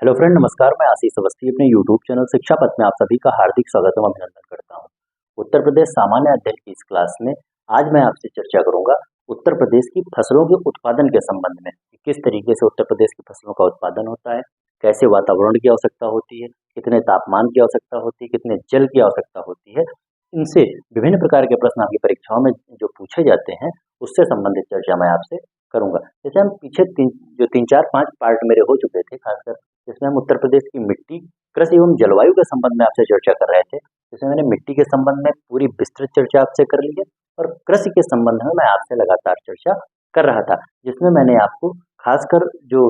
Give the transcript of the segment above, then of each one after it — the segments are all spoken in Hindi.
हेलो फ्रेंड, नमस्कार। मैं आशीष अवस्थी अपने यूट्यूब चैनल शिक्षा पथ में आप सभी का हार्दिक स्वागत एवं अभिनंदन करता हूं। उत्तर प्रदेश सामान्य अध्ययन की इस क्लास में आज मैं आपसे चर्चा करूंगा उत्तर प्रदेश की फसलों के उत्पादन के संबंध में। किस तरीके से उत्तर प्रदेश की फसलों का उत्पादन होता है, कैसे वातावरण की आवश्यकता होती है, कितने तापमान की आवश्यकता होती है, कितने जल की आवश्यकता होती है। इनसे विभिन्न प्रकार के प्रश्न आपकी परीक्षाओं में जो पूछे जाते हैं उससे संबंधित चर्चा मैं आपसे करूंगा। जैसे हम पीछे तीन चार पांच पार्ट मेरे हो चुके थे, खासकर जिसमें हम उत्तर प्रदेश की मिट्टी, कृषि एवं जलवायु के संबंध में आपसे चर्चा कर रहे थे। जिसमें मैंने मिट्टी के संबंध में पूरी विस्तृत चर्चा आपसे कर ली है और कृषि के संबंध में मैं आपसे लगातार चर्चा कर रहा था, जिसमें मैंने आपको खासकर जो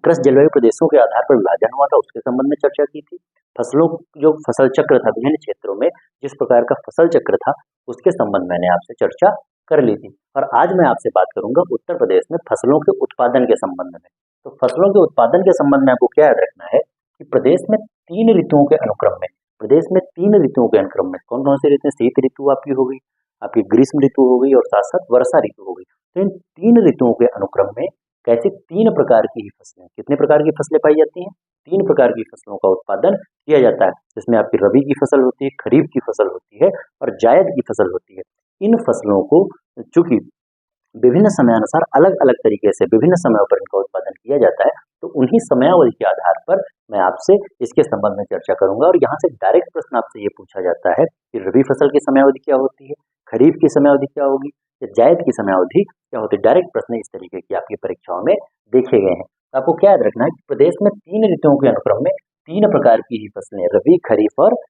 कृषि जलवायु प्रदेशों के आधार पर विभाजन हुआ था उसके संबंध में चर्चा की थी। फसलों जो फसल चक्र था विभिन्न क्षेत्रों में, जिस प्रकार का फसल चक्र था उसके संबंध में मैंने आपसे चर्चा कर ली थी। और आज मैं आपसे बात करूंगा उत्तर प्रदेश में फसलों के उत्पादन के संबंध में। तो फसलों के उत्पादन के संबंध में आपको क्या याद रखना है कि प्रदेश में तीन ऋतुओं के अनुक्रम में, कौन कौन सी ऋतु? शीत ऋतु आपकी हो गई, आपकी ग्रीष्म ऋतु हो गई और साथ साथ वर्षा ऋतु हो गई। तो इन तीन ऋतुओं के अनुक्रम में कैसे तीन प्रकार की ही फसलें, कितने प्रकार की फसलें पाई जाती हैं? तीन प्रकार की फसलों का उत्पादन किया जाता है, जिसमें आपकी रबी की फसल होती है, खरीफ की फसल होती है और जायद की फसल होती है। इन फसलों को चूंकि विभिन्न समयानुसार अलग अलग तरीके से विभिन्न समयों पर इनका उत्पादन किया जाता है, तो उन्हीं समयावधि के आधार पर मैं आपसे इसके संबंध में चर्चा करूंगा। और यहाँ से डायरेक्ट प्रश्न आपसे ये पूछा जाता है कि रबी फसल की समयावधि क्या होती है, खरीफ की समयावधि क्या होगी या जायद की समयावधि क्या होती है। डायरेक्ट प्रश्न इस तरीके की आपकी परीक्षाओं में देखे गए हैं। तो आपको क्या याद रखना है कि प्रदेश में तीन ऋतुओं के अनुक्रम में तीन प्रकार की ही फसलें रबी, खरीफ और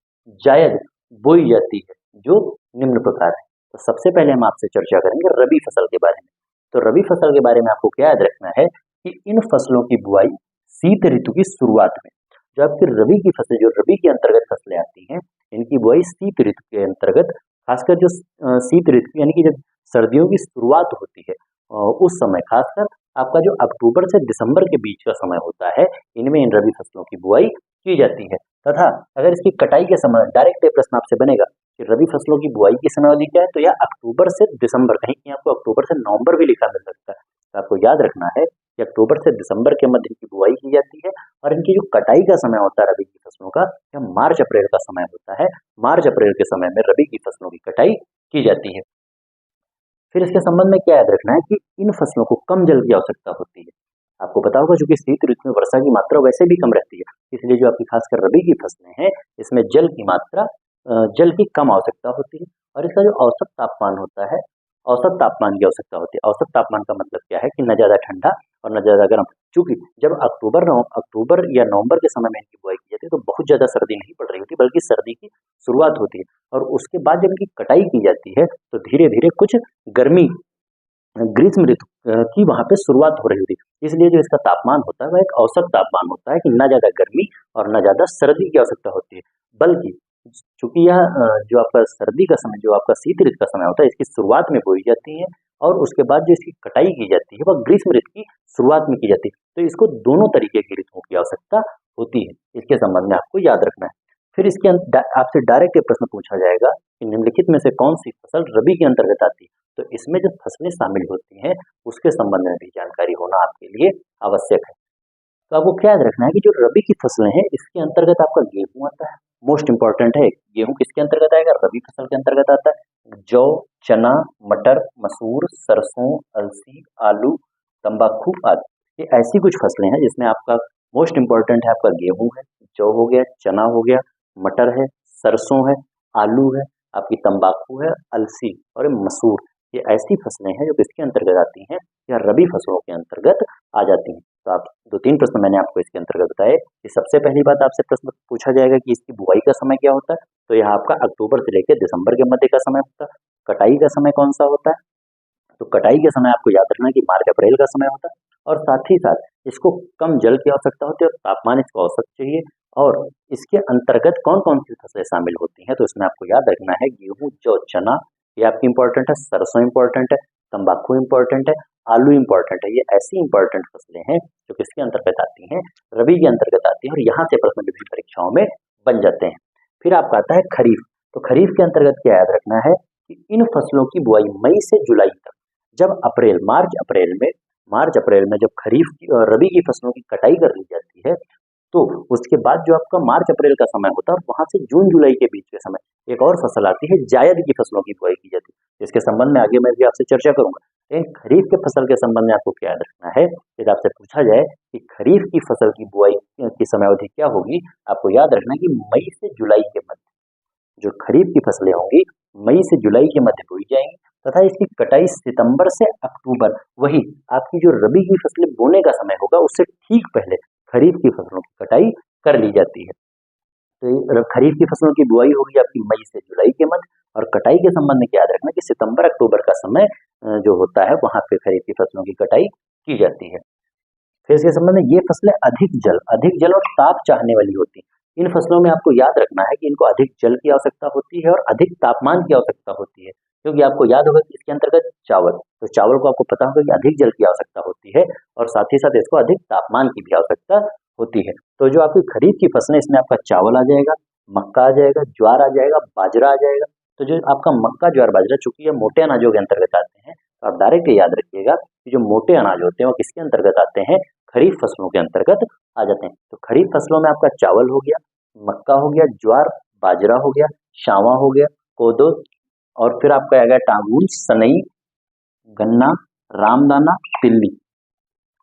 जायद बोई जाती है, जो निम्न प्रकार है। तो सबसे पहले हम आपसे चर्चा करेंगे रबी फसल के बारे में। तो रबी फसल के बारे में आपको क्या याद रखना है कि इन फसलों की बुआई शीत ऋतु की शुरुआत में, जो आपकी रबी की फसलें, जो रबी के अंतर्गत फसलें आती हैं, इनकी बुआई शीत ऋतु के अंतर्गत, खासकर जो शीत ऋतु यानी कि जब सर्दियों की शुरुआत होती है उस समय, खासकर आपका जो अक्टूबर से दिसंबर के बीच का समय होता है, इनमें इन रबी फसलों की बुआई की जाती है। तथा अगर इसकी कटाई के समय डायरेक्ट प्रश्न आपसे बनेगा कि रबी फसलों की बुआई की समयावधि क्या है, तो यह अक्टूबर से दिसंबर, कहीं कहीं आपको अक्टूबर से नवंबर भी लिखा मिल सकता है। तो आपको याद रखना है कि अक्टूबर से दिसंबर के मध्य इनकी बुआई की जाती है और इनकी जो कटाई का समय होता है रबी की फसलों का, यह मार्च अप्रैल का समय होता है। मार्च अप्रैल के समय में रबी की फसलों की कटाई की जाती है। फिर इसके संबंध में क्या याद रखना है कि इन फसलों को कम जल की आवश्यकता होती है। आपको पता होगा क्योंकि शीत ऋतु में वर्षा की मात्रा वैसे भी कम रहती है, इसलिए जो आपकी खासकर रबी की फसलें हैं इसमें जल की मात्रा, जल की कम आवश्यकता होती है। और इसका जो औसत तापमान होता है, औसत तापमान की आवश्यकता होती है। औसत तापमान का मतलब क्या है कि न ज्यादा ठंडा और न ज्यादा गर्म। चूंकि जब अक्टूबर या नवंबर के समय में इनकी बुआई की जाती है तो बहुत ज्यादा सर्दी नहीं पड़ रही होती, बल्कि सर्दी की शुरुआत होती है। और उसके बाद जब इनकी कटाई की जाती है तो धीरे धीरे कुछ गर्मी, ग्रीष्म ऋतु की वहां पे शुरुआत हो रही होती है। इसलिए जो इसका तापमान होता है वह एक औसत तापमान होता है कि न ज्यादा गर्मी और न ज्यादा सर्दी की आवश्यकता होती है। बल्कि चूंकि यह जो आपका सर्दी का समय, जो आपका शीत ऋतु का समय होता है, इसकी शुरुआत में बोई जाती है और उसके बाद जो इसकी कटाई की जाती है वह ग्रीष्म ऋतु की शुरुआत में की जाती है। तो इसको दोनों तरीके की ऋतुओं की आवश्यकता होती है। इसके संबंध में आपको याद रखना है। फिर इसके आपसे डायरेक्ट प्रश्न पूछा जाएगा कि निम्नलिखित में से कौन सी फसल रबी के अंतर्गत आती है। तो इसमें जो फसलें शामिल होती हैं उसके संबंध में भी जानकारी होना आपके लिए आवश्यक है। तो आपको क्या याद रखना है कि जो रबी की फसलें हैं इसके अंतर्गत आपका गेहूं आता है। मोस्ट इंपॉर्टेंट है, गेहूं किसके अंतर्गत आएगा? रबी फसल के अंतर्गत आता है। जौ, चना, मटर, मसूर, सरसों, अलसी, आलू, तंबाकू आदि, ये ऐसी कुछ फसलें हैं जिसमें आपका मोस्ट इंपॉर्टेंट है, आपका गेहूं है, जौ हो गया, चना हो गया, मटर है, सरसों है, आलू है, आपकी तंबाकू है, अलसी और मसूर। ये ऐसी फसलें हैं जो किसके अंतर्गत आती हैं? या रबी फसलों के अंतर्गत आ जाती हैं। तो आप दो तीन प्रश्न मैंने आपको इसके अंतर्गत बताए कि सबसे पहली बात आपसे प्रश्न पूछा जाएगा कि इसकी बुआई का समय क्या होता है। तो यह आपका अक्टूबर से लेकर दिसंबर के मध्य का समय होता है। कटाई का समय कौन सा होता है? तो कटाई के समय आपको याद रखना है कि मार्च अप्रैल का समय होता है। और साथ ही साथ इसको कम जल की आवश्यकता होती है और तापमान इसको औसत चाहिए। और इसके अंतर्गत कौन कौन सी फसलें शामिल होती हैं? तो इसमें आपको याद रखना है गेहूं, जौ, चना, ये आपकी इंपॉर्टेंट है, सरसों इंपॉर्टेंट है, तंबाकू इंपॉर्टेंट है, आलू इंपॉर्टेंट है। ये ऐसी इंपॉर्टेंट फसलें हैं जो किसके अंतर्गत आती हैं? रबी के अंतर्गत आती है। और यहाँ से प्रश्न विभिन्न परीक्षाओं में बन जाते हैं। फिर आपका आता है खरीफ। तो खरीफ के अंतर्गत क्या याद रखना है कि इन फसलों की बुआई मई से जुलाई तक, जब मार्च अप्रैल में जब खरीफ की और रबी की फसलों की कटाई कर ली जाती है, तो उसके बाद जो आपका मार्च अप्रैल का समय होता है और वहां से जून जुलाई के बीच के समय एक और फसल आती है, जायद की फसलों की बुआई की जाती है। इसके संबंध में आगे मैं भी आपसे चर्चा करूंगा। लेकिन खरीफ के फसल के संबंध में आपको क्या याद रखना है, यदि आपसे पूछा जाए कि खरीफ की फसल की बुआई की समयावधि क्या होगी, आपको याद रखना है कि मई से जुलाई के मध्य जो खरीफ की फसलें होंगी मई से जुलाई के मध्य बोई जाएंगी तथा इसकी कटाई सितंबर से अक्टूबर, वही आपकी जो रबी की फसलें बोने का समय होगा उससे ठीक पहले खरीफ की फसलों की कटाई कर ली जाती है। तो खरीफ की फसलों की बुआई होगी आपकी मई से जुलाई के मध्य, और कटाई के संबंध में क्या याद रखना कि सितंबर अक्टूबर का समय जो होता है वहां पे खरीफ की फसलों की कटाई की जाती है। फिर इसके संबंध में ये फसलें अधिक जल और ताप चाहने वाली होती हैं। इन फसलों में आपको याद रखना है कि इनको अधिक जल की आवश्यकता होती है और अधिक तापमान की आवश्यकता होती है, क्योंकि आपको याद होगा कि इसके अंतर्गत तो चावल को आपको पता होगा कि अधिक जल की आवश्यकता होती है और साथ ही साथ इसको अधिक तापमान की भी आवश्यकता होती है। तो जो आपकी खरीफ की फसलें इसमें आपका चावल आ जाएगा, मक्का आ जाएगा, ज्वार आ जाएगा, बाजरा आ जाएगा। तो जो आपका मक्का, ज्वार, बाजरा, चूंकि ये मोटे अनाजों के अंतर्गत आते हैं, तो आप डायरेक्ट याद रखिएगा कि जो मोटे अनाज होते हैं वो किसके अंतर्गत आते हैं, खरीफ फसलों के अंतर्गत आ जाते हैं। तो खरीफ फसलों में आपका चावल हो गया, मक्का हो गया, ज्वार, बाजरा हो गया, शावा हो गया, कोदो, और फिर आपका आ गया टांगून, सनई, गन्ना, रामदाना, तिल्ली।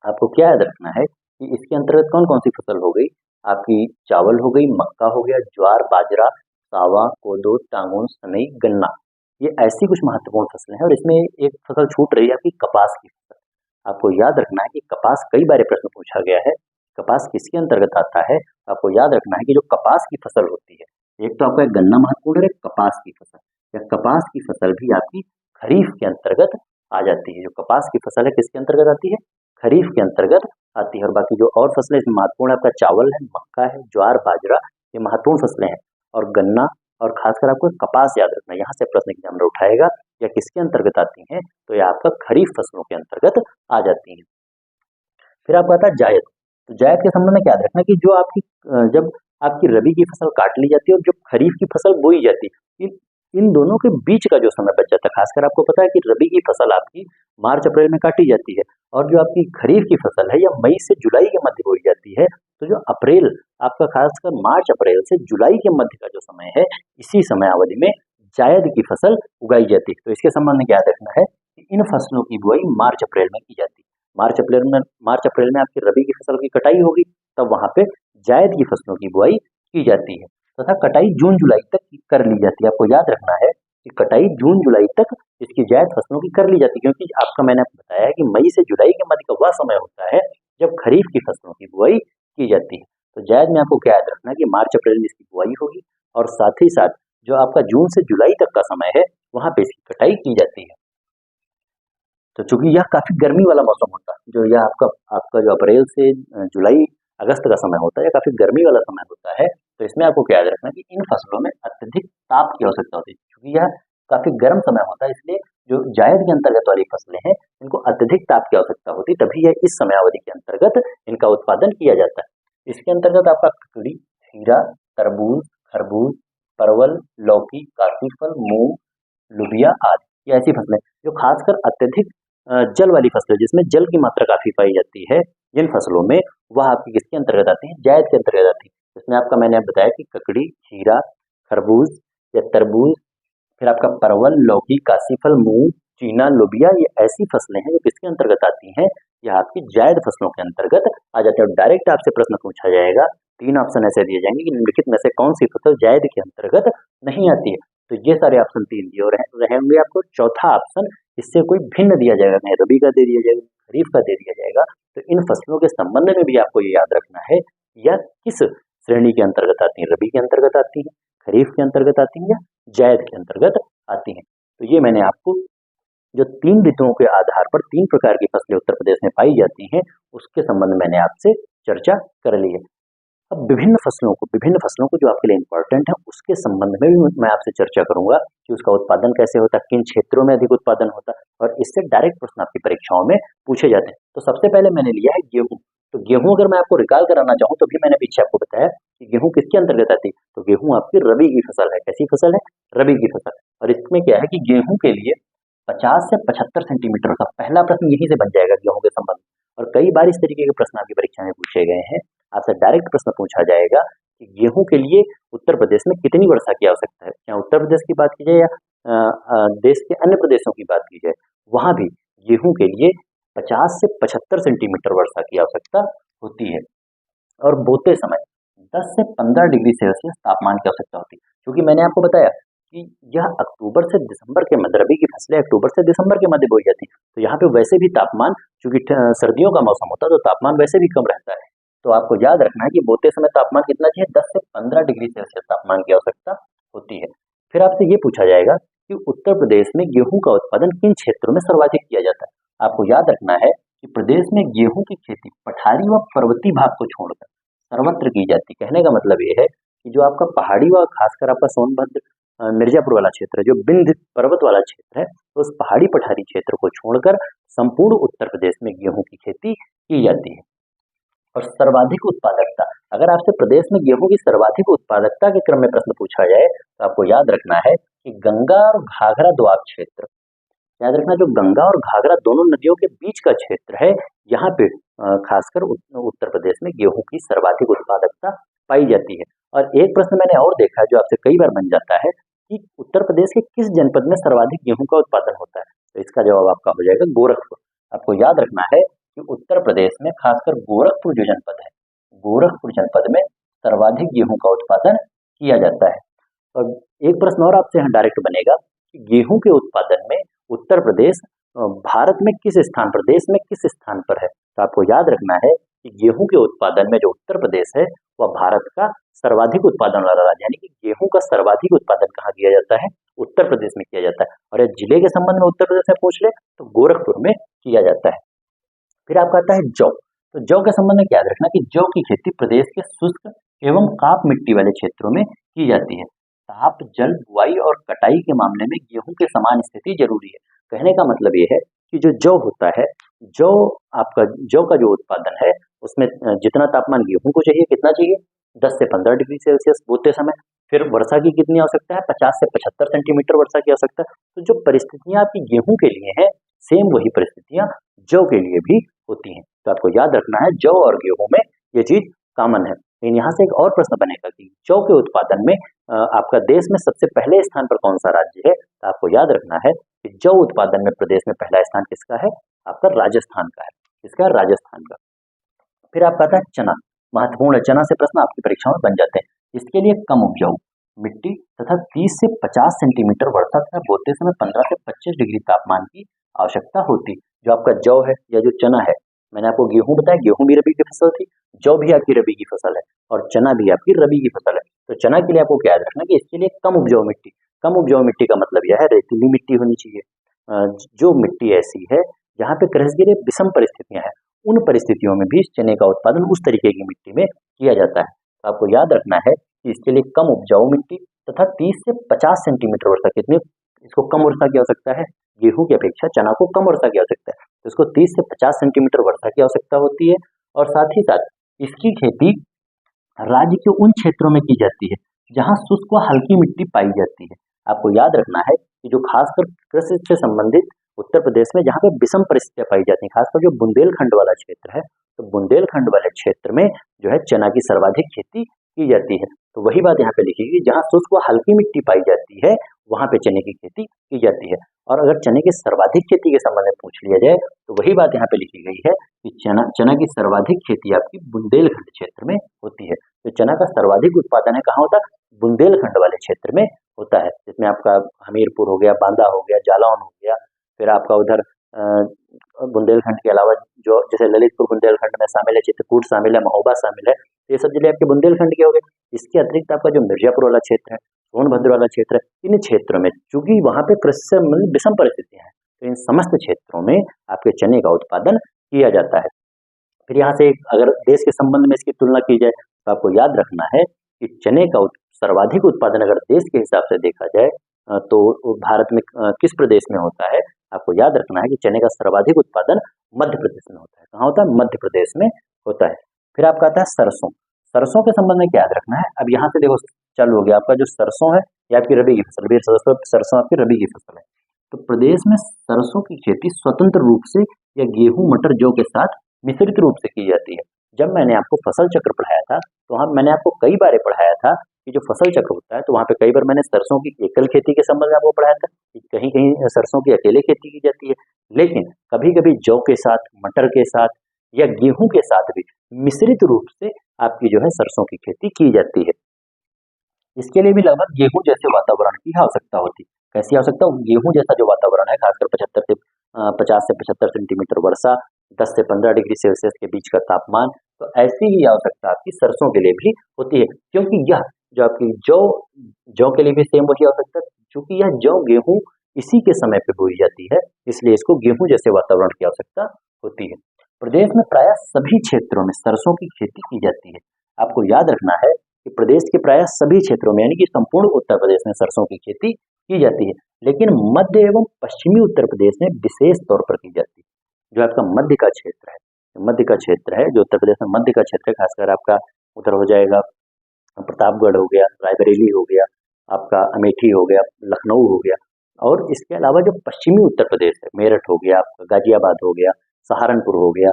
आपको क्या याद रखना है कि इसके अंतर्गत कौन कौन सी फसल हो गई, आपकी चावल हो गई, मक्का हो गया, ज्वार, बाजरा, सावा, कोदो, टांगून, सनई, गन्ना। ये ऐसी कुछ महत्वपूर्ण फसलें हैं और इसमें एक फसल छूट रही है आपकी कपास की फसल। आपको याद रखना है कि कपास, कई बार प्रश्न पूछा गया है, कपास किसके अंतर्गत आता है। आपको याद रखना है कि जो कपास की फसल होती है, एक तो आपका गन्ना महत्वपूर्ण है, कपास की फसल, या कपास की फसल भी आपकी खरीफ के अंतर्गत आ जाती है। जो कपास की फसल है किसके अंतर्गत आती है, खरीफ के अंतर्गत आती है। और बाकी जो और फसलें इसमें महत्वपूर्ण है, आपका चावल है, मक्का है, ज्वार, बाजरा, ये महत्वपूर्ण फसलें हैं। और गन्ना और खासकर आपको कपास याद रखना है, यहाँ से प्रश्न एग्जाम में उठाएगा या किसके अंतर्गत आती हैं, तो ये आपका खरीफ फसलों के अंतर्गत आ जाती हैं। फिर आपका आता है जायद। तो जायद के संबंध में क्या याद रखना कि जो आपकी जब आपकी रबी की फसल काट ली जाती है और जब खरीफ की फसल बोई जाती है, इन दोनों के बीच का जो समय बच जाता है, खासकर आपको पता है कि रबी की फसल आपकी मार्च अप्रैल में काटी जाती है और जो आपकी खरीफ की फसल है या मई से जुलाई के मध्य बोई जाती है। तो जो अप्रैल आपका, खासकर मार्च अप्रैल से जुलाई के मध्य का जो समय है, इसी समय अवधि में जायद की फसल उगाई जाती है। तो इसके संबंध में क्या याद रखना है कि इन फसलों की बुआई मार्च अप्रैल में की जाती है। मार्च अप्रैल में आपकी रबी की फसल की कटाई होगी, तब वहां पे जायद की फसलों की बुआई की जाती है तथा कटाई जून जुलाई तक कर ली जाती है। आपको याद रखना है कि कटाई जून जुलाई तक इसकी जायद फसलों की कर ली जाती है, क्योंकि आपका मैंने आपको बताया कि मई से जुलाई के मध्य का वह समय होता है जब खरीफ की फसलों की बुआई की जाती है। तो जायद में आपको क्या याद रखना है कि मार्च अप्रैल में इसकी बुआई होगी और साथ ही साथ जो आपका जून से जुलाई तक का समय है वहां पे इसकी कटाई की जाती है। तो चूंकि यह काफी गर्मी वाला मौसम होता है, जो यह आपका जो अप्रैल से जुलाई अगस्त का समय होता है, यह काफी गर्मी वाला समय होता है। तो इसमें आपको क्या याद रखना है कि इन फसलों में अत्यधिक ताप की आवश्यकता होती है, क्योंकि यह काफी गर्म समय होता है, इसलिए जो जायद के अंतर्गत वाली फसलें हैं इनको अत्यधिक ताप की आवश्यकता होती है, तभी यह इस समय अवधि के अंतर्गत इनका उत्पादन किया जाता है। इसके अंतर्गत आपका ककड़ी, खीरा, तरबूज, खरबूज, परवल, लौकी, काफी फल, मूंग, लुबिया आदि, ये ऐसी फसलें जो खासकर अत्यधिक जल वाली फसलें, जिसमें जल की मात्रा काफी पाई जाती है, जिन फसलों में वह आपकी किसके अंतर्गत आती है, जायद के अंतर्गत आती है। इसमें आपका मैंने बताया कि ककड़ी, खीरा, खरबूज या तरबूज, फिर आपका परवल, लौकी, काशीफल, मूंग, चीना, लोबिया, ये ऐसी फसलें हैं जो किसके अंतर्गत आती हैं, यह आपकी जायद फसलों के अंतर्गत आ जाती है। और डायरेक्ट आपसे प्रश्न पूछा जाएगा, 3 ऑप्शन ऐसे दिए जाएंगे कि निम्नलिखित में से कौन सी फसल जायद के अंतर्गत नहीं आती है। तो ये सारे ऑप्शन 3 दिए रहेंगे आपको। चौथा ऑप्शन इससे कोई भिन्न दिया जाएगा, कहीं रबी का दे दिया जाएगा, खरीफ का दे दिया जाएगा। तो इन फसलों के संबंध में भी आपको ये याद रखना है, यह किस श्रेणी के अंतर्गत आती है, रबी के अंतर्गत आती है, खरीफ के अंतर्गत आती है या जायद के अंतर्गत आती है। तो ये मैंने आपको जो 3 ऋतुओं के आधार पर 3 प्रकार की फसलें उत्तर प्रदेश में पाई जाती हैं, उसके संबंध में मैंने आपसे चर्चा कर ली है। अब विभिन्न फसलों को जो आपके लिए इंपॉर्टेंट है, उसके संबंध में भी मैं आपसे चर्चा करूंगा कि उसका उत्पादन कैसे होता है, किन क्षेत्रों में अधिक उत्पादन होता है, और इससे डायरेक्ट प्रश्न आपकी परीक्षाओं में पूछे जाते हैं। तो सबसे पहले मैंने लिया है गेहूं। तो गेहूं अगर मैं आपको रिकॉल कराना चाहूँ तो भी मैंने पीछे आपको बताया कि गेहूं किसके अंतर्गत आती है, तो गेहूं आपकी रबी की फसल है। कैसी फसल है, रबी की फसल। और इसमें क्या है कि गेहूं के लिए 50 से 75 सेंटीमीटर का पहला प्रश्न यहीं से बन जाएगा गेहूं के संबंध में। और कई बार इस तरीके के प्रश्न आपकी परीक्षा में पूछे गए हैं। आपसे डायरेक्ट प्रश्न पूछा जाएगा कि गेहूं के लिए उत्तर प्रदेश में कितनी वर्षा की आवश्यकता है। चाहे उत्तर प्रदेश की बात की जाए या देश के अन्य प्रदेशों की बात की जाए, वहां भी गेहूं के लिए 50 से 75 सेंटीमीटर वर्षा की आवश्यकता होती है। और बोते समय 10 से 15 डिग्री सेल्सियस तापमान की आवश्यकता होती है, क्योंकि मैंने आपको बताया कि यह अक्टूबर से दिसंबर के मध्य, रबी की फसलें अक्टूबर से दिसंबर के मध्य बोई जाती है, तो यहाँ पे वैसे भी तापमान, चूंकि सर्दियों का मौसम होता है तो तापमान वैसे भी कम रहता है। तो आपको याद रखना है कि बोते समय तापमान कितना चाहिए, 10 से 15 डिग्री सेल्सियस तापमान की आवश्यकता होती है। फिर आपसे ये पूछा जाएगा कि उत्तर प्रदेश में गेहूं का उत्पादन किन क्षेत्रों में सर्वाधिक किया जाता है। आपको याद रखना है कि प्रदेश में गेहूं की खेती पठारी व पर्वतीय भाग को छोड़कर सर्वत्र की जाती है। कहने का मतलब ये है कि जो आपका पहाड़ी व खासकर आपका सोनभद्र मिर्जापुर वाला क्षेत्र है, जो विंध्य पर्वत वाला क्षेत्र है, तो उस पहाड़ी पठारी क्षेत्र को छोड़कर संपूर्ण उत्तर प्रदेश में गेहूं की खेती की जाती है। और सर्वाधिक उत्पादकता, अगर आपसे प्रदेश में गेहूं की सर्वाधिक उत्पादकता के क्रम में प्रश्न पूछा जाए तो आपको याद रखना है कि गंगा और घाघरा दोआब क्षेत्र, याद रखना जो गंगा और घाघरा दोनों नदियों के बीच का क्षेत्र है, यहाँ पे खासकर उत्तर प्रदेश में गेहूं की सर्वाधिक उत्पादकता पाई जाती है। और एक प्रश्न मैंने और देखा है जो आपसे कई बार बन जाता है कि उत्तर प्रदेश के किस जनपद में सर्वाधिक गेहूं का उत्पादन होता है, तो इसका जवाब आपका हो जाएगा गोरखपुर। आपको याद रखना है कि उत्तर प्रदेश में खासकर गोरखपुर जो जनपद है, गोरखपुर जनपद में सर्वाधिक गेहूं का उत्पादन किया जाता है। और एक प्रश्न और आपसे यहाँ डायरेक्ट बनेगा कि गेहूं के उत्पादन में उत्तर प्रदेश भारत में किस स्थान पर, देश में किस स्थान पर है। तो आपको याद रखना है कि गेहूं के उत्पादन में जो उत्तर प्रदेश है वह भारत का सर्वाधिक उत्पादन वाला राज्य, यानी कि गेहूं का सर्वाधिक उत्पादन कहाँ किया जाता है, उत्तर प्रदेश में किया जाता है। और जिले के संबंध में उत्तर प्रदेश में पूछ ले तो गोरखपुर में किया जाता है। फिर आपका आता है जौ। तो जौ के संबंध में याद रखना कि जौ की खेती प्रदेश के शुष्क एवं काप मिट्टी वाले क्षेत्रों में की जाती है। ताप, जल, बुआई और कटाई के मामले में गेहूं के समान स्थिति जरूरी है। कहने का मतलब ये है कि जो जौ होता है, जौ आपका जौ का जो उत्पादन है उसमें जितना तापमान गेहूं को चाहिए, कितना चाहिए, 10 से 15 डिग्री सेल्सियस बोते समय। फिर वर्षा की कितनी आवश्यकता है, 50 से 75 सेंटीमीटर वर्षा की आवश्यकता है। तो जो परिस्थितियां आपकी गेहूं के लिए हैं, सेम वही परिस्थितियां जौ के लिए भी होती हैं। तो आपको याद रखना है जौ और गेहूं में ये चीज कॉमन है। लेकिन यहाँ से एक और प्रश्न बनेगा कि जौ के उत्पादन में आपका देश में सबसे पहले स्थान पर कौन सा राज्य है। तो आपको याद रखना है कि जौ उत्पादन में प्रदेश में पहला स्थान किसका है, आपका राजस्थान का है। किसका, राजस्थान का। फिर आपका आता है चना। महत्वपूर्ण है, चना से प्रश्न आपकी परीक्षा में बन जाते हैं। इसके लिए कम उपजाऊ मिट्टी तथा 30 से 50 सेंटीमीटर वर्षा तथा बोते समय 15 से 25 डिग्री तापमान की आवश्यकता होती। जो आपका जौ है या जो चना है, मैंने आपको गेहूं बताया, गेहूं भी रबी की फसल थी, जौ भी आपकी रबी की फसल है और चना भी आपकी रबी की फसल है। तो चना के लिए आपको क्या याद रखना कि इसके लिए कम उपजाऊ मिट्टी, कम उपजाऊ मिट्टी का मतलब यह है रेतीली मिट्टी होनी चाहिए। जो मिट्टी ऐसी है जहाँ पे कृषि के लिए विषम परिस्थितियां हैं, उन परिस्थितियों में भी चने का उत्पादन उस तरीके की मिट्टी में किया जाता है। तो आपको याद रखना है कि इसके लिए कम उपजाऊ मिट्टी तथा 30 से 50 सेंटीमीटर वर्षा, कितनी, इसको कम वर्षा की आवश्यकता है, गेहूं की अपेक्षा चना को कम वर्षा की आवश्यकता है, तो इसको 30 से 50 सेंटीमीटर वर्षा की आवश्यकता होती है। और साथ ही साथ इसकी खेती राज्य के उन क्षेत्रों में की जाती है जहां शुष्क व हल्की मिट्टी पाई जाती है। आपको याद रखना है कि जो खासकर कृषि से संबंधित उत्तर प्रदेश में जहाँ पे विषम परिस्थितियां पाई जाती हैं, खासकर जो बुंदेलखंड वाला क्षेत्र है, तो बुंदेलखंड वाले क्षेत्र में जो है चना की सर्वाधिक खेती की जाती है। तो वही बात यहाँ पे लिखी गई, जहाँ शुष्क व हल्की मिट्टी पाई जाती है वहां पे चने की खेती की जाती है। और अगर चने की सर्वाधिक खेती के संबंध में पूछ लिया जाए तो वही बात यहाँ पे लिखी गई है कि चना की सर्वाधिक खेती आपकी बुंदेलखंड क्षेत्र में होती है। तो चना का सर्वाधिक उत्पादन है कहाँ होता है, बुंदेलखंड वाले क्षेत्र में होता है, जिसमें आपका हमीरपुर हो गया, बांदा हो गया, जालौन हो गया, फिर आपका उधर बुंदेलखंड के अलावा जो जैसे ललितपुर बुंदेलखंड में शामिल है, चित्रकूट शामिल है, महोबा शामिल है, ये सब जिले आपके बुंदेलखंड के हो गए। इसके अतिरिक्त आपका जो मिर्जापुर वाला क्षेत्र है, सोनभद्र वाला क्षेत्र है, इन क्षेत्रों में चूंकि वहां पे कृषि से विषम परिस्थितियां हैं, तो इन समस्त क्षेत्रों में आपके चने का उत्पादन किया जाता है। फिर यहाँ से अगर देश के संबंध में इसकी तुलना की जाए तो आपको याद रखना है कि चने का सर्वाधिक उत्पादन अगर देश के हिसाब से देखा जाए तो भारत में किस प्रदेश में होता है। आपको याद रखना है कि चने का सर्वाधिक उत्पादन मध्य प्रदेश में होता है। कहाँ होता है, मध्य प्रदेश में होता है। फिर आपका आता है सरसों। सरसों के संबंध में क्या याद रखना है, अब यहाँ से देखो चालू हो गया आपका जो सरसों है ये आपकी रबी की फसल, सरसों आपकी रबी की फसल है। तो प्रदेश में सरसों की खेती स्वतंत्र रूप से या गेहूं, मटर, जौ के साथ मिश्रित रूप से की जाती है। जब मैंने आपको फसल चक्र पढ़ाया था तो वहाँ मैंने आपको कई बार पढ़ाया था कि जो फसल चक्र होता है तो वहाँ पे कई बार मैंने सरसों की एकल खेती के संबंध में आपको पढ़ाया था कि कहीं कहीं सरसों की अकेले खेती की जाती है, लेकिन कभी कभी जौ के साथ, मटर के साथ या गेहूं के साथ भी मिश्रित रूप से आपकी जो है सरसों की खेती की जाती है। इसके लिए भी लगभग गेहूं जैसे वातावरण की आवश्यकता होती है। कैसी आवश्यकता? गेहूं जैसा जो वातावरण है, खासकर 50 से 75 सेंटीमीटर वर्षा, 10 से 15 डिग्री सेल्सियस के बीच का तापमान, तो ऐसी ही आवश्यकता आपकी सरसों के लिए भी होती है, क्योंकि यह जो आपकी जौ जौ के लिए भी सेम वही आवश्यकता है, क्योंकि यह जौ गेहूं इसी के समय पे बोई जाती है, इसलिए इसको गेहूं जैसे वातावरण की आवश्यकता होती है। प्रदेश में प्राय सभी क्षेत्रों में सरसों की खेती की जाती है। आपको याद रखना है कि प्रदेश के प्राय सभी क्षेत्रों में यानी कि संपूर्ण उत्तर प्रदेश में सरसों की खेती की जाती है, लेकिन मध्य एवं पश्चिमी उत्तर प्रदेश में विशेष तौर पर की जाती है। जो आपका मध्य का क्षेत्र है, मध्य का क्षेत्र है जो उत्तर प्रदेश में मध्य का क्षेत्र है, खासकर आपका उधर हो जाएगा प्रतापगढ़ हो गया, रायबरेली हो गया, आपका अमेठी हो गया, लखनऊ हो गया, और इसके अलावा जो पश्चिमी उत्तर प्रदेश है, मेरठ हो गया, आपका गाजियाबाद हो गया, सहारनपुर हो गया,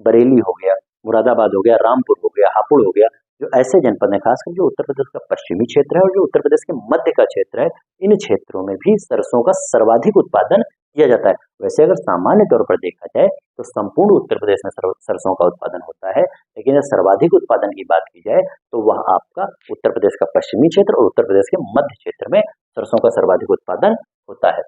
बरेली हो गया, मुरादाबाद हो गया, रामपुर हो गया, हापुड़ हो गया, जो ऐसे जनपद हैं, खासकर जो उत्तर प्रदेश का पश्चिमी क्षेत्र है और जो उत्तर प्रदेश के मध्य का क्षेत्र है, इन क्षेत्रों में भी सरसों का सर्वाधिक उत्पादन किया जाता है। वैसे अगर सामान्य तौर पर देखा जाए तो संपूर्ण उत्तर प्रदेश में सरसों का उत्पादन होता है, लेकिन अगर सर्वाधिक उत्पादन की बात की जाए तो वह आपका उत्तर प्रदेश का पश्चिमी क्षेत्र और उत्तर प्रदेश के मध्य क्षेत्र में सरसों का सर्वाधिक उत्पादन होता है।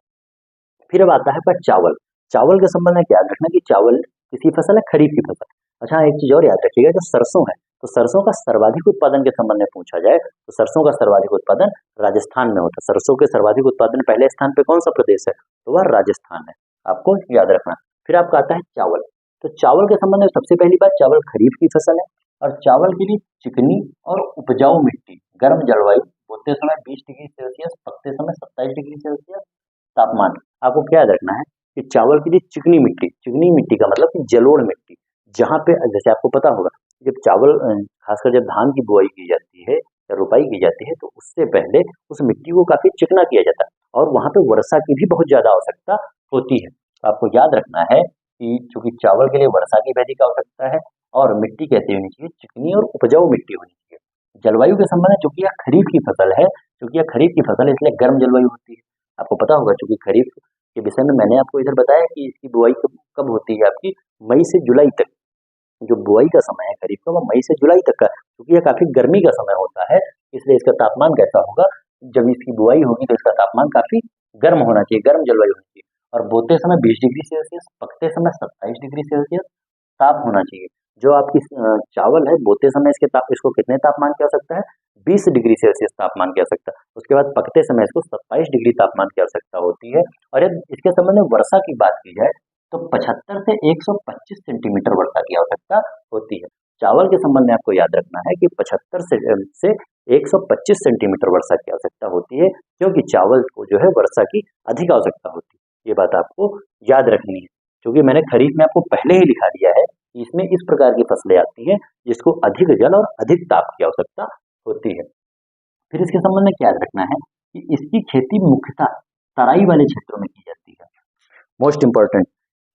फिर अब आता है पर चावल। चावल के संबंध में याद रखना कि चावल किसी फसल है, खरीफ की फसल। अच्छा, एक चीज और याद रखिएगा, जो सरसों है तो सरसों का सर्वाधिक उत्पादन के संबंध में पूछा जाए तो सरसों का सर्वाधिक उत्पादन राजस्थान में होता है। सरसों के सर्वाधिक उत्पादन पहले स्थान पे कौन सा प्रदेश है? तो वह राजस्थान है, आपको याद रखना। फिर आपका आता है चावल। तो चावल के संबंध में सबसे पहली बात, चावल खरीफ की फसल है और चावल के लिए चिकनी और उपजाऊ मिट्टी, गर्म जलवायु, बोते समय 20 डिग्री सेल्सियस, पकते समय 27 डिग्री सेल्सियस तापमान। आपको क्या याद रखना है कि चावल के लिए चिकनी मिट्टी का मतलब कि जलोढ़ मिट्टी, जहाँ पे जैसे आपको पता होगा जब चावल खासकर जब धान की बुआई की जाती है या रुपाई की जाती है तो उससे पहले उस मिट्टी को काफी चिकना किया जाता है और वहां पे वर्षा की भी बहुत ज्यादा आवश्यकता होती है। तो आपको याद रखना है कि चूंकि चावल के लिए वर्षा की भी अधिक आवश्यकता है और मिट्टी कैसी होनी चाहिए? चिकनी और उपजाऊ मिट्टी होनी चाहिए। जलवायु के संबंध में चूंकि यह खरीफ की फसल है, चूंकि यह खरीफ की फसल है इसलिए गर्म जलवायु होती है। आपको पता होगा चूंकि खरीफ के विषय में मैंने आपको इधर बताया कि इसकी बुआई कब होती है? आपकी मई से जुलाई तक। जो बुआई का समय है खरीफ का वो मई से जुलाई तक का, क्योंकि यह काफी गर्मी का समय होता है, इसलिए इसका तापमान कैसा होगा? जब इसकी बुआई होगी तो इसका तापमान काफी गर्म होना चाहिए, गर्म जलवायु होनी चाहिए, और बोते समय 20 डिग्री सेल्सियस, पकते समय 27 डिग्री सेल्सियस ताप होना चाहिए। जो आपकी चावल है बोते समय इसको कितने तापमान की आवश्यकता है? 20 डिग्री सेल्सियस तापमान की आवश्यकता। उसके बाद पकते समय इसको 27 डिग्री तापमान की आवश्यकता होती है। और यदि इसके संबंध में वर्षा की बात की जाए तो 75 से 125 सेंटीमीटर वर्षा की आवश्यकता होती है। चावल के संबंध में आपको याद रखना है कि 75 से 125 सेंटीमीटर वर्षा की आवश्यकता होती है, क्योंकि चावल को जो है वर्षा की अधिक आवश्यकता होती है। ये बात आपको याद रखनी है, क्योंकि मैंने खरीफ में आपको पहले ही लिखा दिया है कि इसमें इस प्रकार की फसलें आती हैं जिसको अधिक जल और अधिक ताप की आवश्यकता होती है। फिर इसके संबंध में क्या याद रखना है कि इसकी खेती मुख्यतः तराई वाले क्षेत्रों में की जाती है। मोस्ट इंपॉर्टेंट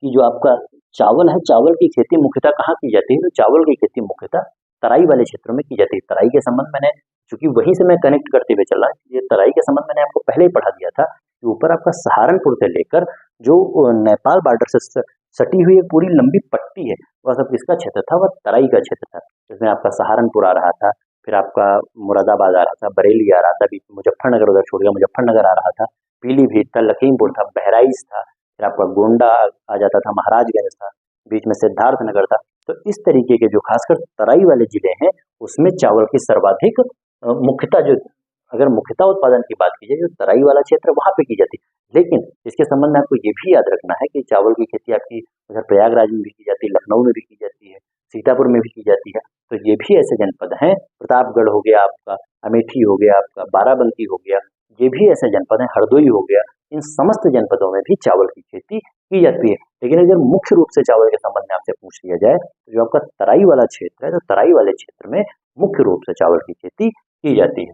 कि जो आपका चावल है, चावल की खेती मुख्यतः कहाँ की जाती है? तो चावल की खेती मुख्यतः तराई वाले क्षेत्रों में की जाती है। तराई के संबंध मैंने चूंकि वहीं से मैं कनेक्ट करते हुए चला, ये तराई के संबंध मैंने आपको पहले ही पढ़ा दिया था कि ऊपर आपका सहारनपुर से लेकर जो नेपाल बॉर्डर से सटी हुई एक पूरी लंबी पट्टी है, वह सब किसका क्षेत्र था? वह तराई का क्षेत्र था। जिसमें आपका सहारनपुर आ रहा था, फिर आपका मुरादाबाद आ रहा था, बरेली आ रहा था, बीच मुजफ्फरनगर उधर छोड़ गया, मुजफ्फरनगर आ रहा था, पीलीभीत था, लखीमपुर था, बहराइच था, फिर आपका गोंडा आ जाता था, महाराजगंज था, बीच में सिद्धार्थनगर था। तो इस तरीके के जो खासकर तराई वाले जिले हैं उसमें चावल की सर्वाधिक मुख्यतः जो अगर मुख्यतः उत्पादन की बात की जाए जो तराई वाला क्षेत्र वहां पे की जाती है। लेकिन इसके संबंध में आपको ये भी याद रखना है कि चावल की खेती आपकी उधर प्रयागराज में भी की जाती है, लखनऊ में भी की जाती है, सीतापुर में भी की जाती है। तो ये भी ऐसे जनपद हैं, प्रतापगढ़ हो गया आपका, अमेठी हो गया आपका, बाराबंकी हो गया, ये भी ऐसे जनपद हैं, हरदोई हो गया, इन समस्त जनपदों में भी चावल की खेती की जाती है। लेकिन अगर मुख्य रूप से चावल के संबंध में आपसे पूछ लिया जाए तो जो आपका तराई वाला क्षेत्र है, तो तराई वाले क्षेत्र में मुख्य रूप से चावल की खेती की जाती है।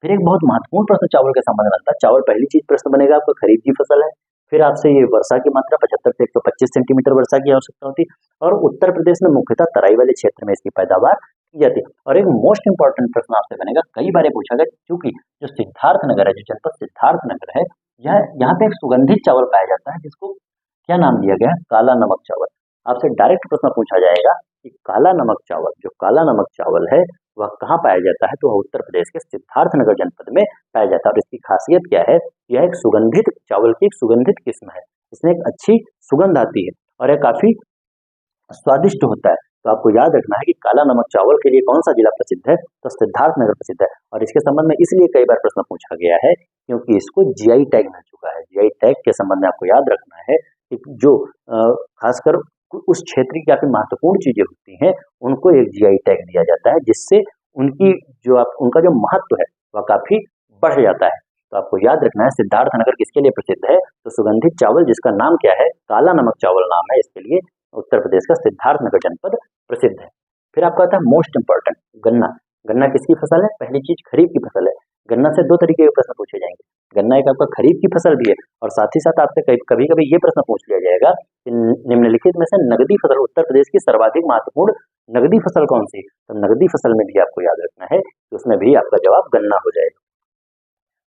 फिर एक बहुत महत्वपूर्ण प्रश्न चावल के संबंध में बनता है। चावल पहली चीज प्रश्न बनेगा आपका खरीफ की फसल है, फिर आपसे ये वर्षा की मात्रा 75 से 125 सेंटीमीटर वर्षा की आवश्यकता होती है, और उत्तर प्रदेश में मुख्यतः तराई वाले क्षेत्र में इसकी पैदावार की जाती है। और एक मोस्ट इंपॉर्टेंट प्रश्न आपसे बनेगा, कई बार पूछा गया, क्योंकि जो सिद्धार्थ नगर है, जो जनपद सिद्धार्थ नगर है, यहाँ पे एक सुगंधित चावल पाया जाता है जिसको क्या नाम दिया गया है, काला नमक चावल। आपसे डायरेक्ट प्रश्न पूछा जाएगा कि काला नमक चावल, जो काला नमक चावल है वह कहाँ पाया जाता है, तो वह उत्तर प्रदेश के सिद्धार्थनगर जनपद में पाया जाता है। और इसकी खासियत क्या है, यह एक सुगंधित चावल की एक सुगंधित किस्म है, इसमें एक अच्छी सुगंध आती है और यह काफी स्वादिष्ट होता है। तो आपको याद रखना है कि काला नमक चावल के लिए कौन सा जिला प्रसिद्ध है, तो सिद्धार्थनगर प्रसिद्ध है। और इसके संबंध में इसलिए कई बार प्रश्न पूछा गया है क्योंकि इसको जीआई टैग मिल चुका है। जीआई टैग के संबंध में आपको याद रखना है कि जो खासकर उस क्षेत्र की काफी महत्वपूर्ण चीजें होती हैं उनको एक जीआई टैग दिया जाता है, जिससे उनका जो महत्व है वह काफी बढ़ जाता है। तो आपको याद रखना है सिद्धार्थनगर किसके लिए प्रसिद्ध है, तो सुगंधित चावल जिसका नाम क्या है, काला नमक चावल नाम है, इसके लिए उत्तर प्रदेश का सिद्धार्थनगर जनपद प्रसिद्ध है। फिर आपका आता है मोस्ट इंपॉर्टेंट, गन्ना। गन्ना किसकी फसल है, पहली चीज खरीफ की फसल है। गन्ना से दो तरीके के प्रश्न पूछे जाएंगे, गन्ना एक आपका खरीफ की फसल भी है, और साथ ही साथ आपसे कभी कभी ये प्रश्न पूछ लिया जाएगा कि निम्नलिखित में से नगदी फसल, उत्तर प्रदेश की सर्वाधिक महत्वपूर्ण नगदी फसल कौन सी, तो नगदी फसल में भी आपको याद रखना है कि उसमें भी आपका जवाब गन्ना हो जाएगा।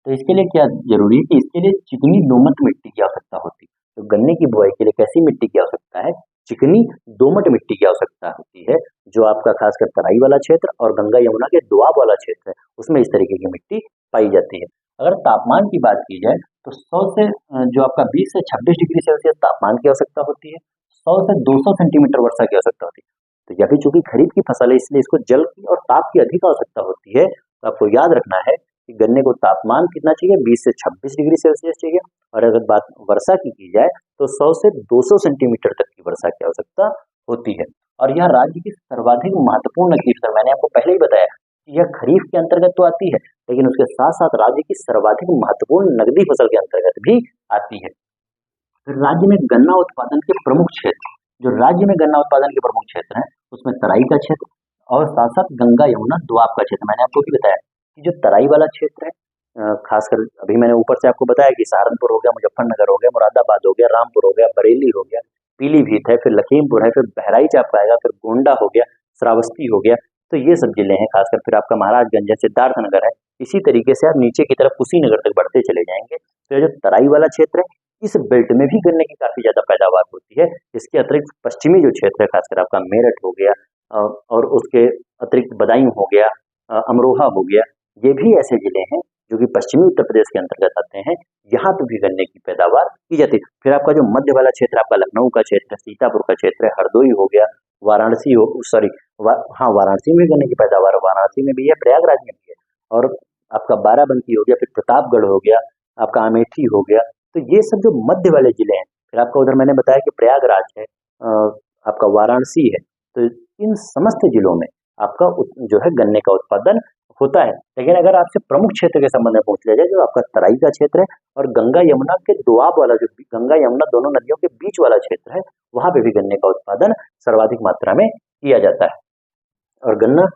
तो इसके लिए क्या जरूरी है कि इसके लिए चिकनी दोमट मिट्टी की आवश्यकता होती है। तो गन्ने की बुआई के लिए कैसी मिट्टी की आवश्यकता है, चिकनी दोमट मिट्टी की आवश्यकता होती है, जो आपका खासकर तराई वाला क्षेत्र और गंगा यमुना के दोआब वाला क्षेत्र है उसमें इस तरीके की मिट्टी पाई जाती है। अगर तापमान की बात की जाए तो 100 से जो आपका 20 से 26 डिग्री सेल्सियस तापमान की आवश्यकता होती है, 100 से 200 सेंटीमीटर वर्षा की आवश्यकता होती है। तो यह भी चूंकि खरीफ की फसल है इसलिए इसको जल की और ताप की अधिक आवश्यकता होती है। तो आपको याद रखना है कि गन्ने को तापमान कितना चाहिए, 20 से 26 डिग्री सेल्सियस चाहिए। और अगर बात वर्षा की जाए तो 100 से 200 सेंटीमीटर तक की वर्षा की आवश्यकता होती है। और यह राज्य की सर्वाधिक महत्वपूर्ण नगदी फसल, मैंने आपको पहले ही बताया कि यह खरीफ के अंतर्गत तो आती है, लेकिन उसके साथ साथ राज्य की सर्वाधिक महत्वपूर्ण नगदी फसल के अंतर्गत भी आती है। फिर राज्य में गन्ना उत्पादन के प्रमुख क्षेत्र, जो राज्य में गन्ना उत्पादन के प्रमुख क्षेत्र हैं उसमें तराई का क्षेत्र और साथ साथ गंगा यमुना दोआब का क्षेत्र। मैंने आपको भी बताया कि जो तराई वाला क्षेत्र है, खासकर अभी मैंने ऊपर से आपको बताया कि सहारनपुर हो गया, मुजफ्फरनगर हो गया, मुरादाबाद हो गया, रामपुर हो गया, बरेली हो गया, पीलीभीत है, फिर लखीमपुर है, फिर बहराइच आपका आएगा, फिर गोंडा हो गया, श्रावस्ती हो गया। तो ये सब जिले हैं खासकर, फिर आपका महाराजगंज है, सिद्धार्थनगर है। इसी तरीके से आप नीचे की तरफ कुशीनगर तक बढ़ते चले जाएंगे। तो जो तराई वाला क्षेत्र है इस बेल्ट में भी गन्ने की काफी ज्यादा पैदावार होती है। इसके अतिरिक्त पश्चिमी जो क्षेत्र है खासकर आपका मेरठ हो गया और उसके अतिरिक्त बदायूं हो गया, अमरोहा हो गया, ये भी ऐसे जिले हैं जो कि पश्चिमी उत्तर प्रदेश के अंतर्गत आते हैं, यहाँ पे भी गन्ने की पैदावार की जाती है। फिर आपका जो मध्य वाला क्षेत्र आपका लखनऊ का क्षेत्र है, सीतापुर का क्षेत्र है, हरदोई हो गया, वाराणसी हो वाराणसी में गन्ने की पैदावार, वाराणसी में भी है, प्रयागराज में भी है, और आपका बाराबंकी हो गया, फिर प्रतापगढ़ हो गया, आपका अमेठी हो गया। तो ये सब जो मध्य वाले जिले हैं, फिर आपका उधर मैंने बताया कि प्रयागराज है, आपका वाराणसी है। तो इन समस्त जिलों में आपका जो है गन्ने का उत्पादन होता है। लेकिन अगर आपसे प्रमुख क्षेत्र के संबंध में पूछ लिया जाए, जो आपका तराई का क्षेत्र है और गंगा यमुना के दोआब वाला, जो गंगा यमुना दोनों नदियों के बीच वाला क्षेत्र है, वहां पे भी गन्ने का उत्पादन सर्वाधिक मात्रा में किया जाता है। और गन्ना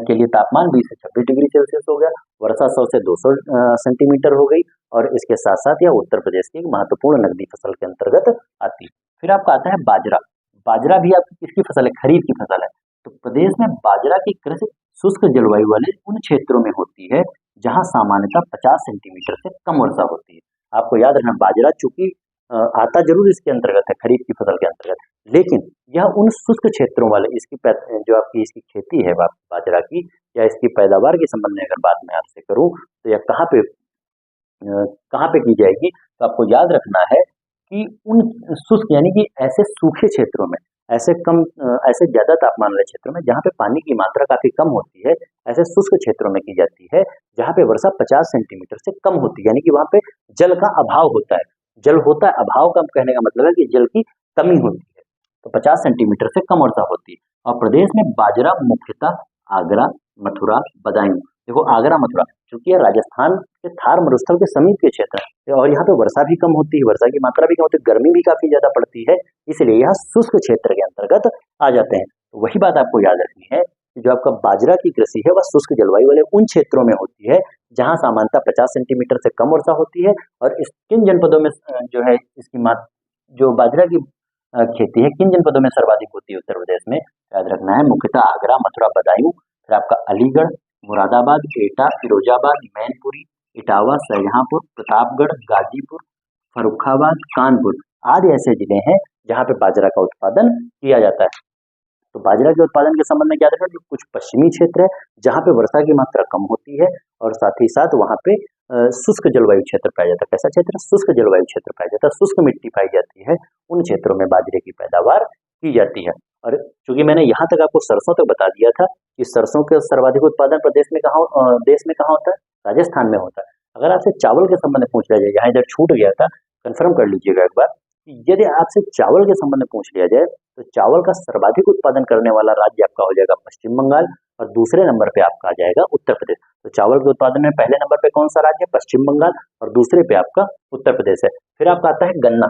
के लिए तापमान 20 से 26 डिग्री सेल्सियस हो गया, वर्षा 100 से 200 सेंटीमीटर हो गई, और इसके साथ साथ यह उत्तर प्रदेश की महत्वपूर्ण नगदी फसल के अंतर्गत आती है। फिर आपका आता है बाजरा। बाजरा भी आपकी किसकी फसल है, खरीफ की फसल है। तो प्रदेश में बाजरा की कृषि शुष्क जलवायु वाले उन क्षेत्रों में होती है जहां सामान्यतः 50 सेंटीमीटर से कम वर्षा होती है। आपको याद रखना, बाजरा चूंकि आता जरूर इसके अंतर्गत है, खरीफ की फसल के अंतर्गत, लेकिन यह उन शुष्क क्षेत्रों वाले जो आपकी इसकी खेती है बाजरा की, या इसकी पैदावार के संबंध में अगर बात मैं आपसे करूं तो यह कहाँ पे की जाएगी, तो आपको याद रखना है कि उन शुष्क यानी कि ऐसे सूखे क्षेत्रों में, ऐसे ज्यादा तापमान वाले क्षेत्रों में जहाँ पे पानी की मात्रा काफी कम होती है, ऐसे शुष्क क्षेत्रों में की जाती है जहाँ पे वर्षा 50 सेंटीमीटर से कम होती है, यानी कि वहाँ पे जल का अभाव होता है। जल होता है, अभाव का कहने का मतलब है कि जल की कमी होती है। तो 50 सेंटीमीटर से कम वर्षा होती है। और प्रदेश में बाजरा मुख्यतः आगरा, मथुरा, बदायूं, देखो आगरा मथुरा चूंकि यह राजस्थान के थार मरुस्थल के समीप के क्षेत्र है और यहाँ पे वर्षा भी कम होती है, वर्षा की मात्रा भी कम होती है, गर्मी भी काफी ज्यादा पड़ती है, इसलिए यह शुष्क क्षेत्र के अंतर्गत आ जाते हैं। तो वही बात आपको याद रखनी है कि जो आपका बाजरा की कृषि है वह शुष्क जलवायु वाले उन क्षेत्रों में होती है जहां सामान्यतः 50 सेंटीमीटर से कम वर्षा होती है। और इस किन जनपदों में जो है इसकी मात्रा, जो बाजरा की खेती है किन जनपदों में सर्वाधिक होती है उत्तर प्रदेश में, याद रखना है मुख्यतः आगरा, मथुरा, बदायूं, फिर आपका अलीगढ़, मुरादाबाद, एटा, फिरोजाबाद, मैनपुरी, इटावा, शाहजहांपुर, प्रतापगढ़, गाजीपुर, फर्रुखाबाद, कानपुर आदि ऐसे जिले हैं जहां पे बाजरा का उत्पादन किया जाता है। तो बाजरा के उत्पादन के संबंध में क्या देखा कि कुछ पश्चिमी क्षेत्र है जहां पे वर्षा की मात्रा कम होती है और साथ ही साथ वहां पे शुष्क जलवायु क्षेत्र पाया जाता है। कैसा क्षेत्र? शुष्क जलवायु क्षेत्र पाया जाता है, शुष्क मिट्टी पाई जाती है, उन क्षेत्रों में बाजरे की पैदावार की जाती है। और चूंकि मैंने यहाँ तक आपको सरसों तक बता दिया था कि सरसों के सर्वाधिक उत्पादन प्रदेश में देश में कहाँ होता है? राजस्थान में होता है। अगर आपसे चावल के संबंध में पूछ लिया जाए, यहाँ इधर छूट गया था, कंफर्म कर लीजिएगा एक बार, यदि आपसे चावल के संबंध में पूछ लिया जाए तो चावल का सर्वाधिक उत्पादन करने वाला राज्य आपका हो जाएगा पश्चिम बंगाल और दूसरे नंबर पे आपका आ जाएगा उत्तर प्रदेश। तो चावल के उत्पादन में पहले नंबर पे कौन सा राज्य है? पश्चिम बंगाल, और दूसरे पे आपका उत्तर प्रदेश है। फिर आपका आता है गन्ना।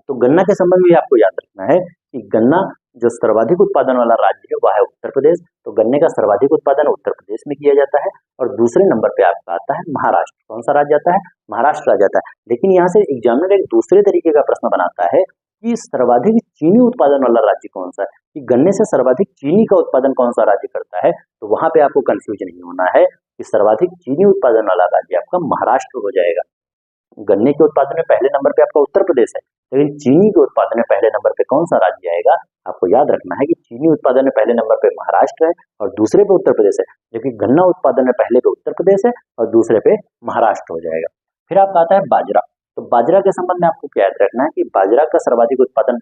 तो गन्ना के संबंध में आपको याद रखना है कि गन्ना जो सर्वाधिक उत्पादन वाला राज्य है वह है उत्तर प्रदेश। तो गन्ने का सर्वाधिक उत्पादन उत्तर प्रदेश में किया जाता है। और दूसरे नंबर पे आपका आता है महाराष्ट्र। कौन सा राज्य आता है? महाराष्ट्र आ जाता है। लेकिन यहाँ से एग्जामिनर एक दूसरे तरीके का प्रश्न बनाता है कि सर्वाधिक चीनी उत्पादन वाला राज्य कौन सा है, कि गन्ने से सर्वाधिक चीनी का उत्पादन कौन सा राज्य करता है। तो वहां पे आपको कंफ्यूजन नहीं होना है कि सर्वाधिक चीनी उत्पादन वाला राज्य आपका महाराष्ट्र हो जाएगा। गन्ने के उत्पादन में पहले नंबर पे आपका उत्तर प्रदेश है, लेकिन चीनी के उत्पादन में पहले नंबर पे कौन सा राज्य आएगा? आपको याद रखना है कि चीनी उत्पादन में पहले नंबर पे महाराष्ट्र है और दूसरे पे उत्तर प्रदेश है, जबकि गन्ना उत्पादन में पहले पे उत्तर प्रदेश है और दूसरे पे महाराष्ट्र हो जाएगा। फिर आपका आता है बाजरा। तो बाजरा के संबंध में आपको क्या याद रखना है कि बाजरा का सर्वाधिक उत्पादन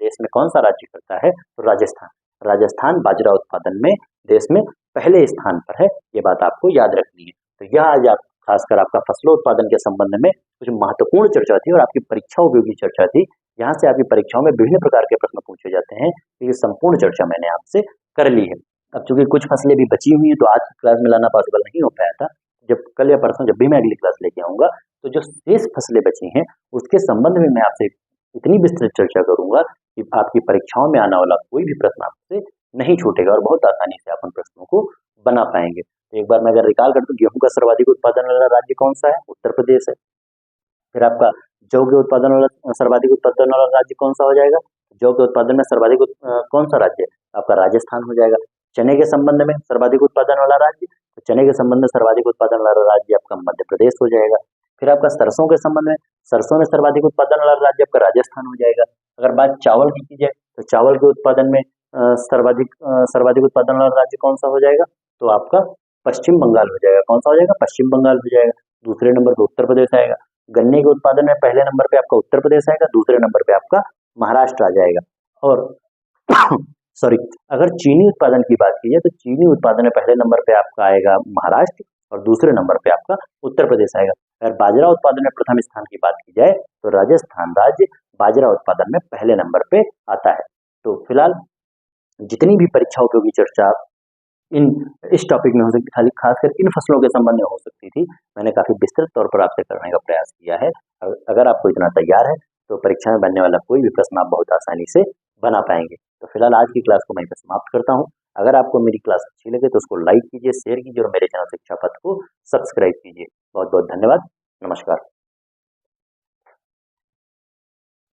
देश में कौन सा राज्य करता है? तो राजस्थान। राजस्थान बाजरा उत्पादन में देश में पहले स्थान पर है, ये बात आपको याद रखनी है। तो यह आज आप खासकर आपका फसलों उत्पादन के संबंध में कुछ महत्वपूर्ण चर्चा थी और आपकी परीक्षा उपयोगी चर्चा थी। यहाँ से आपकी परीक्षाओं में विभिन्न प्रकार के प्रश्न पूछे जाते हैं। ये संपूर्ण चर्चा मैंने आपसे कर ली है। अब चूंकि कुछ फसलें भी बची हुई हैं तो आज की क्लास में लाना पॉसिबल नहीं हो पाया था। जब कल या परसों जब भी मैं अगली क्लास लेके आऊंगा तो जो शेष फसलें बची हैं उसके संबंध में मैं आपसे इतनी विस्तृत चर्चा करूंगा कि आपकी परीक्षाओं में आने वाला कोई भी प्रश्न आपसे नहीं छूटेगा और बहुत आसानी से आप उन प्रश्नों को बना पाएंगे। तो एक बार मैं अगर रिकॉल कर दूं, गेहूं का सर्वाधिक उत्पादन वाला राज्य कौन सा है? उत्तर प्रदेश है। फिर आपका जौ के उत्पादन वाला सर्वाधिक उत्पादन वाला राज्य कौन सा हो जाएगा? जौ के उत्पादन में सर्वाधिक कौन सा राज्य है? आपका राजस्थान हो जाएगा। चने के संबंध में सर्वाधिक उत्पादन वाला राज्य, तो चने के संबंध में सर्वाधिक उत्पादन वाला राज्य आपका मध्य प्रदेश हो जाएगा। फिर आपका सरसों के संबंध में, सरसों में सर्वाधिक उत्पादन वाला राज्य आपका राजस्थान हो जाएगा। अगर बात चावल की की जाए तो चावल के उत्पादन में सर्वाधिक उत्पादन वाला राज्य कौन सा हो जाएगा? तो आपका पश्चिम बंगाल हो जाएगा। कौन सा हो जाएगा? पश्चिम बंगाल हो जाएगा। दूसरे नंबर पे उत्तर प्रदेश आएगा। गन्ने के उत्पादन में पहले नंबर पे आपका उत्तर प्रदेश आएगा, दूसरे नंबर पे आपका महाराष्ट्र आ जाएगा। और सॉरी, अगर चीनी उत्पादन की बात की जाए तो चीनी उत्पादन में पहले नंबर पे आपका आएगा महाराष्ट्र और दूसरे नंबर पे आपका उत्तर प्रदेश आएगा। अगर बाजरा उत्पादन में प्रथम स्थान की बात की जाए तो राजस्थान राज्य बाजरा उत्पादन में पहले नंबर पे आता है। तो फिलहाल जितनी भी परीक्षा उपयोगी चर्चा इस टॉपिक में हो सकती, खाली खासकर इन फसलों के संबंध में हो सकती थी, मैंने काफी विस्तृत तौर पर आपसे करने का प्रयास किया है। अगर आपको इतना तैयार है तो परीक्षा में बनने वाला कोई भी प्रश्न आप बहुत आसानी से बना पाएंगे। तो फिलहाल आज की क्लास को मैं यहाँ समाप्त करता हूँ। अगर आपको मेरी क्लास अच्छी लगे तो उसको लाइक कीजिए, शेयर कीजिए और मेरे चैनल शिक्षा पथ को सब्सक्राइब कीजिए। बहुत बहुत धन्यवाद। नमस्कार।